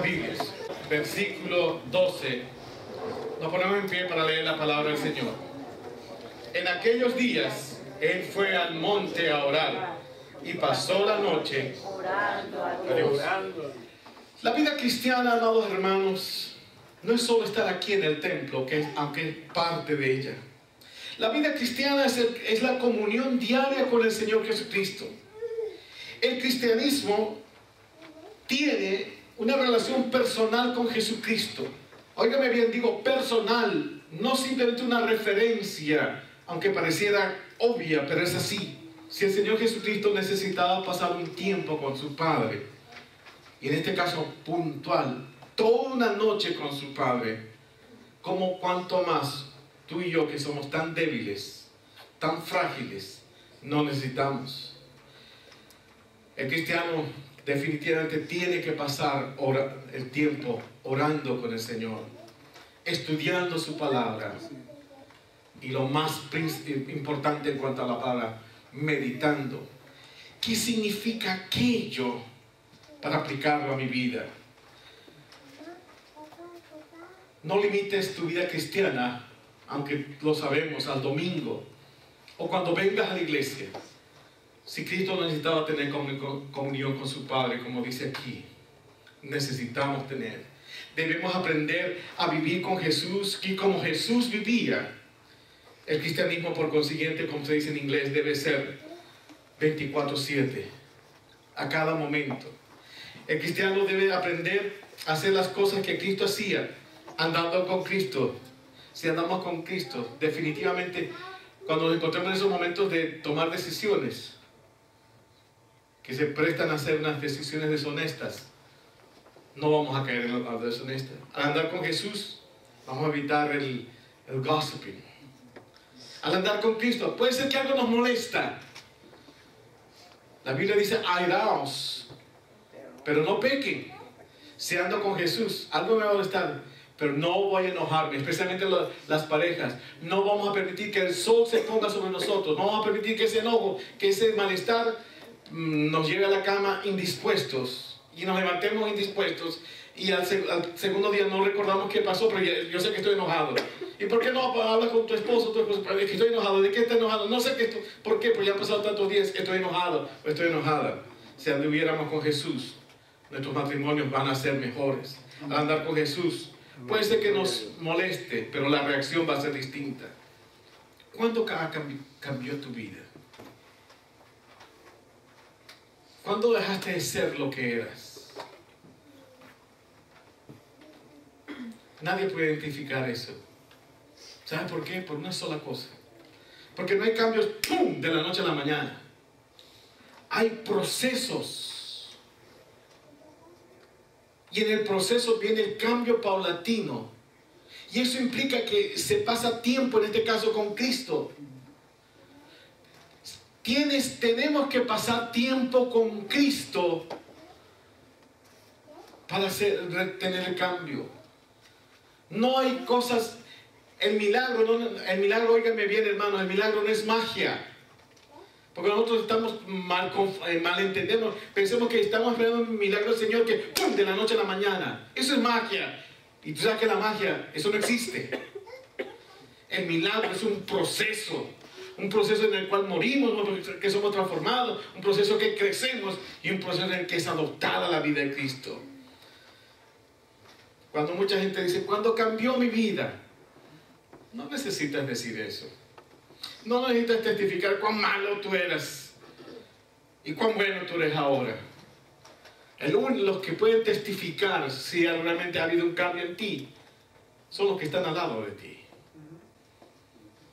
Biblias, versículo 12. Nos ponemos en pie para leer la palabra del Señor. En aquellos días, Él fue al monte a orar y pasó la noche orando a Dios. La vida cristiana, amados hermanos, no es solo estar aquí en el templo, aunque es parte de ella. La vida cristiana es la comunión diaria con el Señor Jesucristo. El cristianismo tiene una relación personal con Jesucristo. Óigame bien, digo personal, no simplemente una referencia, aunque pareciera obvia, pero es así. Si el Señor Jesucristo necesitaba pasar un tiempo con su Padre, y en este caso puntual, toda una noche con su Padre, como cuanto más tú y yo, que somos tan débiles, tan frágiles, no necesitamos. El cristiano definitivamente tiene que pasar el tiempo orando con el Señor, estudiando su palabra, y lo más importante en cuanto a la palabra, meditando. ¿Qué significa aquello para aplicarlo a mi vida? No limites tu vida cristiana, aunque lo sabemos, al domingo o cuando vengas a la iglesia. Si Cristo necesitaba tener comunión con su Padre, como dice aquí, necesitamos tener. Debemos aprender a vivir con Jesús y como Jesús vivía. El cristianismo, por consiguiente, como se dice en inglés, debe ser 24/7, a cada momento. El cristiano debe aprender a hacer las cosas que Cristo hacía, andando con Cristo. Si andamos con Cristo, definitivamente, cuando nos encontramos en esos momentos de tomar decisiones que se prestan a hacer unas decisiones deshonestas, no vamos a caer en la deshonesta. Al andar con Jesús, vamos a evitar el gossiping. Al andar con Cristo, puede ser que algo nos molesta. La Biblia dice, airaos, pero no pequen. Si ando con Jesús, algo me va a molestar, pero no voy a enojarme, especialmente las parejas. No vamos a permitir que el sol se ponga sobre nosotros. No vamos a permitir que ese enojo, que ese malestar nos lleve a la cama indispuestos y nos levantemos indispuestos y al segundo día no recordamos qué pasó, pero yo sé que estoy enojado. ¿Y por qué no hablas con tu esposo? Es que estoy enojado. ¿De qué estás enojado? No sé qué. ¿Por qué? Pues ya han pasado tantos días. Estoy enojado o estoy enojada. Si anduviéramos con Jesús, nuestros matrimonios van a ser mejores. Al andar con Jesús, puede ser que nos moleste, pero la reacción va a ser distinta. ¿Cuándo cambió tu vida? ¿Cuándo dejaste de ser lo que eras? Nadie puede identificar eso. ¿Sabes por qué? Por una sola cosa. Porque no hay cambios ¡pum!, de la noche a la mañana. Hay procesos. Y en el proceso viene el cambio paulatino. Y eso implica que se pasa tiempo, en este caso con Cristo. Tenemos que pasar tiempo con Cristo para tener el cambio. No hay cosas... El milagro, óigame bien, hermanos, el milagro no es magia. Porque nosotros estamos malentendemos. Pensemos que estamos esperando un milagro del Señor que ¡pum!, de la noche a la mañana. Eso es magia. Y tú sabes que la magia, eso no existe. El milagro es un proceso. Un proceso en el cual morimos, que somos transformados. Un proceso que crecemos y un proceso en el que es adoptada la vida de Cristo. Cuando mucha gente dice, ¿cuándo cambió mi vida? No necesitas decir eso. No necesitas testificar cuán malo tú eras y cuán bueno tú eres ahora. Los que pueden testificar si realmente ha habido un cambio en ti son los que están al lado de ti.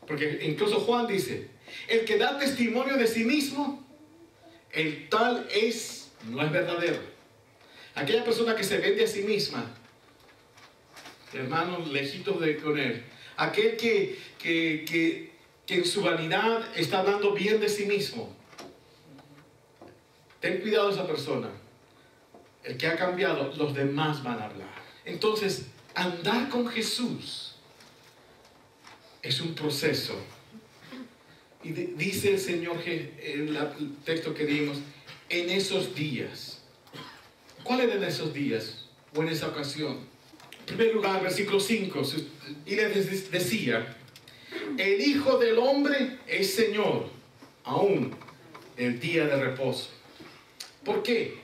Porque incluso Juan dice, el que da testimonio de sí mismo, el tal no es verdadero. Aquella persona que se vende a sí misma, hermanos, lejitos con él. Aquel que en su vanidad está hablando bien de sí mismo. Ten cuidado de esa persona. El que ha cambiado, los demás van a hablar. Entonces, andar con Jesús es un proceso. Y dice el Señor en el texto que dimos, en esos días. ¿Cuáles eran esos días? o en esa ocasión. En primer lugar, versículo 5, y les decía: el Hijo del Hombre es Señor, aún el día de reposo. ¿Por qué?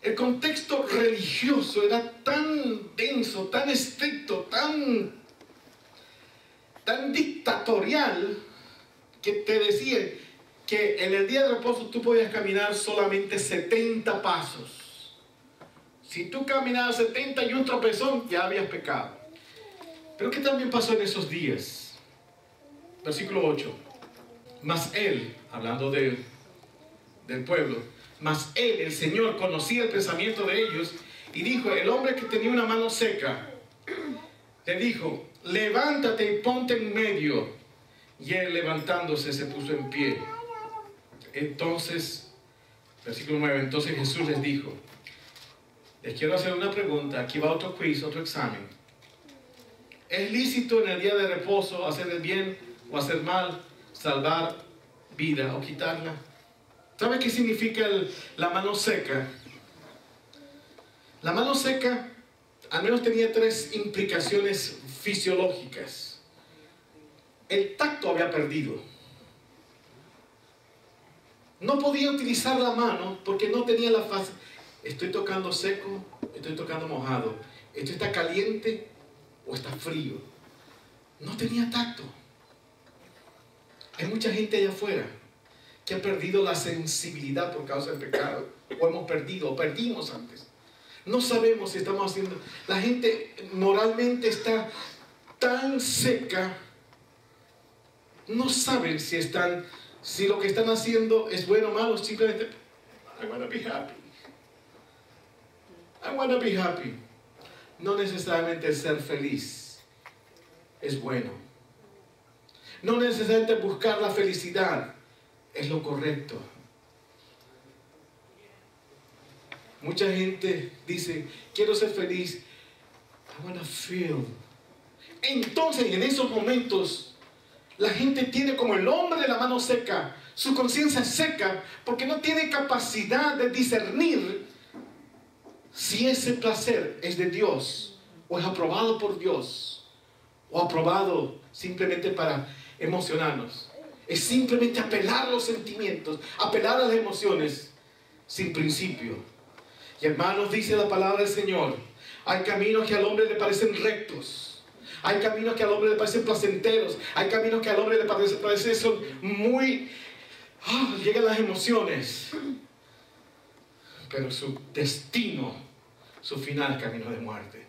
El contexto religioso era tan denso, tan estricto, tan dictatorial, que te decía que en el día de reposo tú podías caminar solamente 70 pasos. Si tú caminabas 70 y un tropezón, ya habías pecado. Pero ¿qué también pasó en esos días? Versículo 8. Mas él, hablando del pueblo, mas él, el Señor, conocía el pensamiento de ellos y dijo: el hombre que tenía una mano seca, le dijo: levántate y ponte en medio. Y él, levantándose, se puso en pie. Entonces, versículo 9, entonces Jesús les dijo: les quiero hacer una pregunta. Aquí va otro quiz, otro examen. ¿Es lícito en el día de reposo hacer el bien o hacer mal, salvar vida o quitarla? ¿Sabe qué significa la mano seca? La mano seca al menos tenía 3 implicaciones fisiológicas. El tacto había perdido. No podía utilizar la mano porque no tenía la fase. Estoy tocando seco, estoy tocando mojado. Esto está caliente o está frío. No tenía tacto. Hay mucha gente allá afuera que ha perdido la sensibilidad por causa del pecado. O hemos perdido, o perdimos antes. No sabemos si estamos haciendo. La gente moralmente está tan seca. No saben si lo que están haciendo es bueno o malo. Simplemente, I want to be happy. I want to be happy. No necesariamente el ser feliz es bueno. No necesariamente buscar la felicidad es lo correcto. Mucha gente dice: quiero ser feliz. I want to feel. Entonces, en esos momentos, la gente tiene como el hombre de la mano seca, su conciencia seca, porque no tiene capacidad de discernir si ese placer es de Dios, o es aprobado por Dios, o aprobado simplemente para emocionarnos. Es simplemente apelar a los sentimientos, apelar a las emociones, sin principio. Y hermanos, dice la palabra del Señor: hay caminos que al hombre le parecen rectos, hay caminos que al hombre le parecen placenteros, hay caminos que al hombre le parecen son muy... llegan las emociones, pero su destino, su final es camino de muerte.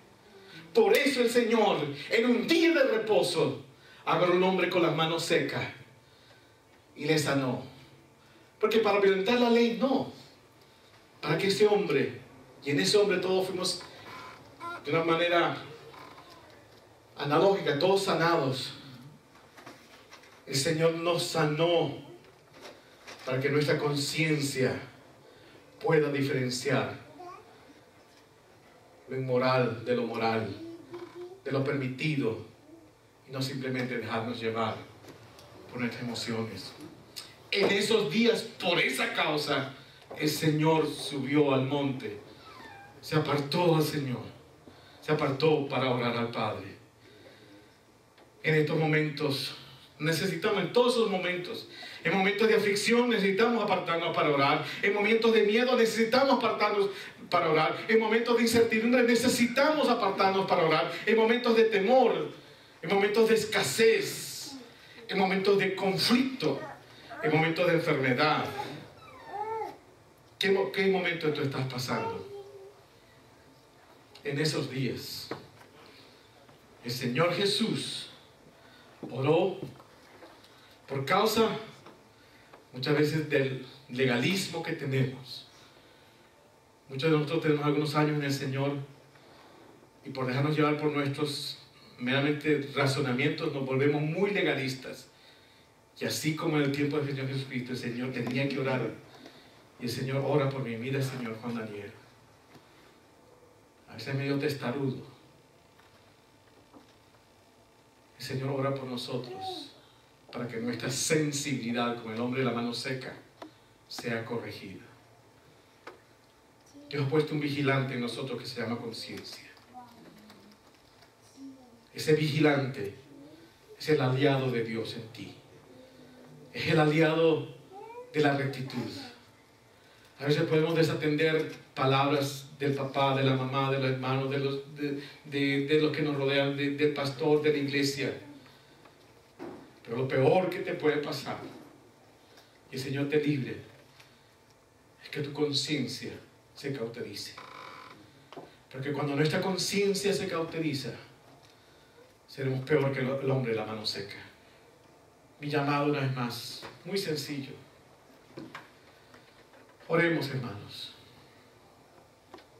Por eso el Señor, en un día de reposo, agarró a un hombre con las manos secas y le sanó. Porque para violentar la ley, no. Para que ese hombre, y en ese hombre todos fuimos de una manera analógica, todos sanados. El Señor nos sanó para que nuestra conciencia pueda diferenciar lo inmoral de lo moral, de lo permitido, y no simplemente dejarnos llevar por nuestras emociones. En esos días, por esa causa, el Señor subió al monte, se apartó al Señor, se apartó para orar al Padre. En estos momentos necesitamos, en todos esos momentos, en momentos de aflicción necesitamos apartarnos para orar, en momentos de miedo necesitamos apartarnos para orar, en momentos de incertidumbre necesitamos apartarnos para orar, en momentos de temor, en momentos de escasez, en momentos de conflicto, en momentos de enfermedad. ¿Qué momento tú estás pasando? En esos días, el Señor Jesús oró por causa muchas veces del legalismo que tenemos. Muchos de nosotros tenemos algunos años en el Señor y por dejarnos llevar por nuestros meramente razonamientos nos volvemos muy legalistas. Y así como en el tiempo del Señor Jesucristo, el Señor tenía que orar. Y el Señor ora por mí. Mira el Señor Juan Daniel. A veces medio testarudo. El Señor ora por nosotros para que nuestra sensibilidad, como el hombre de la mano seca, sea corregida. Dios ha puesto un vigilante en nosotros que se llama conciencia. Ese vigilante es el aliado de Dios en ti. Es el aliado de la rectitud. A veces podemos desatender palabras del papá, de la mamá, de los hermanos, de los que nos rodean, del pastor, de la iglesia. Pero lo peor que te puede pasar, y el Señor te libre, es que tu conciencia se cauterice. Porque cuando nuestra conciencia se cauteriza, seremos peor que el hombre de la mano seca. Mi llamado una vez más, muy sencillo. Oremos, hermanos.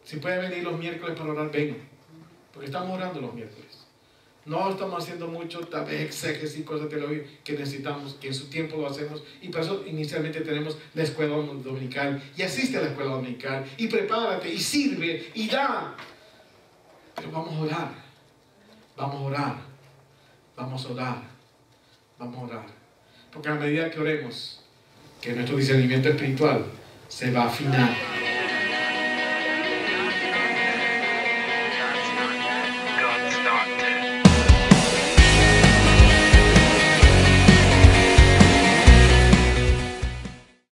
Si pueden venir los miércoles para orar, ven. Porque estamos orando los miércoles. No estamos haciendo mucho, tal vez exégesis y cosas teológicas que necesitamos, que en su tiempo lo hacemos. Y por eso inicialmente tenemos la escuela dominical. Y asiste a la escuela dominical. Y prepárate, y sirve, y da. Pero vamos a orar. Vamos a orar. Vamos a orar. Vamos a orar. Porque a medida que oremos, que nuestro discernimiento espiritual se va a afinar.